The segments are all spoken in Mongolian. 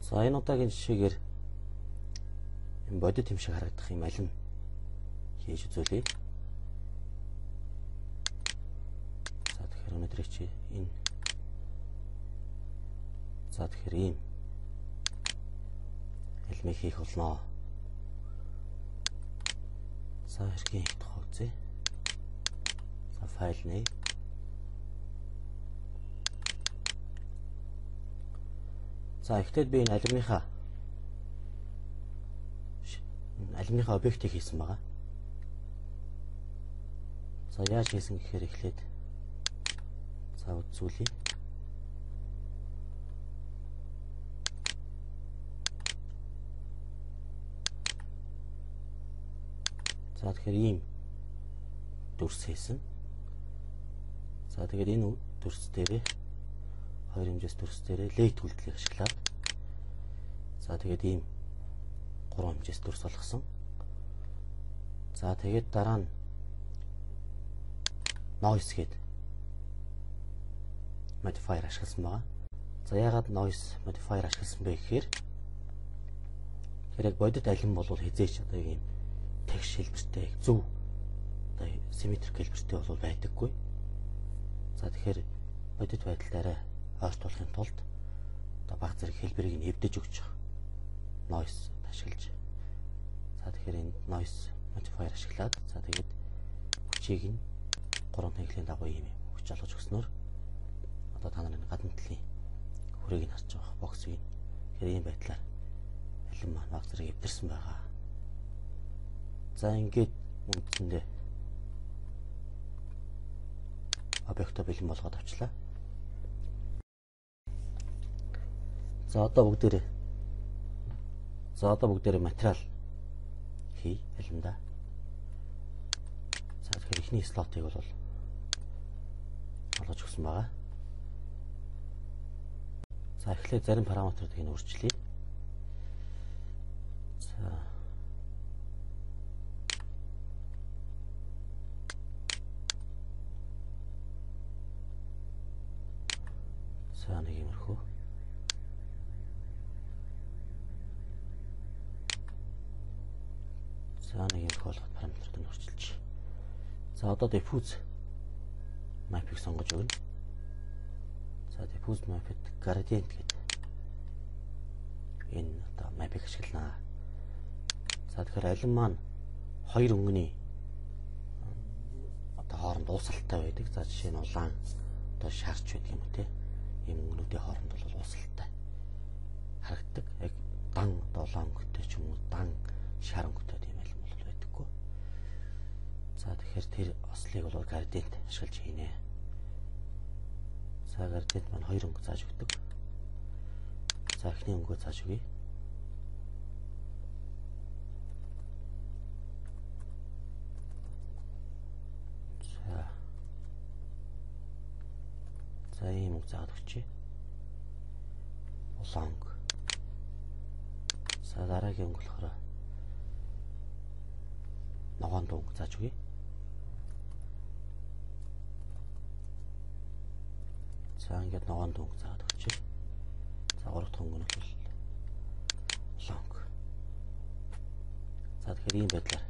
За энэ удаагийн жишээгээр энэ бодит юм шиг харагдах юм аль нь хийж үзүүлье. За тэгэхээр өнөөдөр чи энэ за тэгэхээр ийм элемент хийх болно. За хэргийн тухай үзье. За файл нэ. За ихтэй би энэ алюминыхаа объектыг хийсэн байгаа. За яаж хийсэн гэхээр эхлээд за үзүүлье. За тэгэхээр ийм дүрс хийсэн. За тэгээд энэ дүрс дээрээ хоёр хэмжээс дүрс дээрээ лейт үйлдэлийг ашиглаад за тэгээд ийм гурван хэмжээс дүрс болгосон. За тэгээд дараа нь noise гээд modifier ашигласан байгаа. За яагаад noise modifier ашигласан бэ гэхээр яг бодит алим бол хизээч одоо ийм тэгш хэлбэртэй зөв одоо symmetric хэлбэртэй бол байдаггүй. За тэгэхээр бодит байдалд арай ойрт болохын тулд одоо баг зэрэг хэлбэрийг нь эвдэж өгч noise ашиглаж. За тэгэхээр энэ noise modifier ашиглаад за тэгээд хүчийг нь 3 тэглэлийн дагуу ийм хүч олгож өгснөөр одоо та нарын гадна талын хүрээгийг нь харж байгаа боксыг. Тэгэхээр ийм байдлаар алим маань баг зэрэг эвдэрсэн байгаа. За ингээд үндсэндээ объектоо бэлэн болгоод авчлаа. За одоо бүгдээрээ материал хий алимда. За тэгэхээр эхний слотыг бол олгож өгсөн байгаа. За эхлээд зарим параметруудыг нь өөрчлөе. За нэг юмрхүү. За нэг юм болгоод параметруудыг нь өөрчилж. За одоо diffuse map-ыг сонгож өгнө. За diffuse map-д gradient гэдэг энэ одоо map-ыг ашиглана. За тэгэхээр алим маань хоёр өнгөний одоо хооронд уусалтай байдаг. За жишээ нь улаан одоо шарч байдаг юм уу те. Ийм өнгөнүүдийн хооронд бол уусалтай харагддаг. Яг дан одоо улаан өнгөтэй ч юм уу дан шар өнгөтэй за тэгэхээр тэр ослыг бол gradient ашиглаж хийнэ. За gradient маань хоёр өнгө зааж өгдөг. За эхний өнгөө зааж өгье. За ийм өнгө заагаад өгчээ. Улаан өнгө. За дараагийн өнгө болохоор ногоон өнгө зааж өгье. За ингээд ногоон өнгө заагаад өгчээ. За гурав дахь өнгө нь бол улаан өнгө. За тэгэхээр ийм байдлаар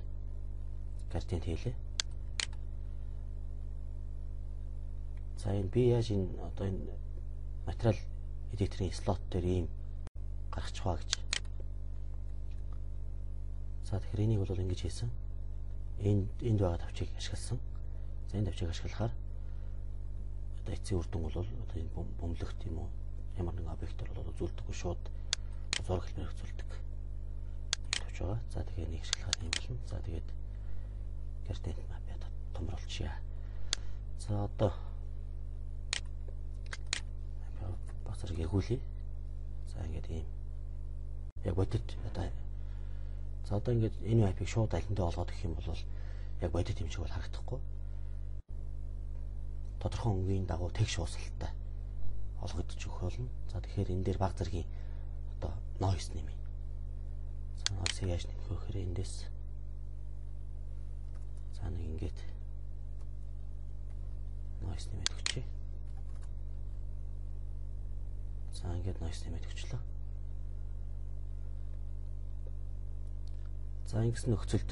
gradient хийлээ. За энэ би яаж энэ одоо энэ материал эдиторийн слот дээр ийм гаргачих вэ гэж. За тэгэхээр энийг бол ингэж хийсэн. Энд байгаа тавчийг ашигласан. За энэ тавчийг ашиглахаар одоо эцсийн үр дүн бол одоо энэ бөмбөлөгт юм уу ямар нэгэн объектор бол үзүүлдэггүй шууд зураг хэлбэрээр үзүүлдэг. Тавч байгаа. За тэгэхээр нэг ашиглахаар юм болно. За тэгээд gradient map-д томруулчихъя. За одоо бас зэрэг ягуулъя. За ингээд ийм яг бодит одоо за одоо ингээд энэ map-ыг шууд алиндаа олгоод өгөх юм бол яг бодит юм шиг бол харагдахгүй. Тодорхой өнгийн дагуу тэгш уусалтай олгогдож өгөх болно. За тэгэхээр энэ дээр баг зэргийн одоо noise нэмье. За noise-ийг яаж нэмэх вэ гэхээр эндээс за нэг ингээд noise нэмээд өгчээ. За ингээд noise нэмээд өгчлөө. За ингэсэн нөхцөлд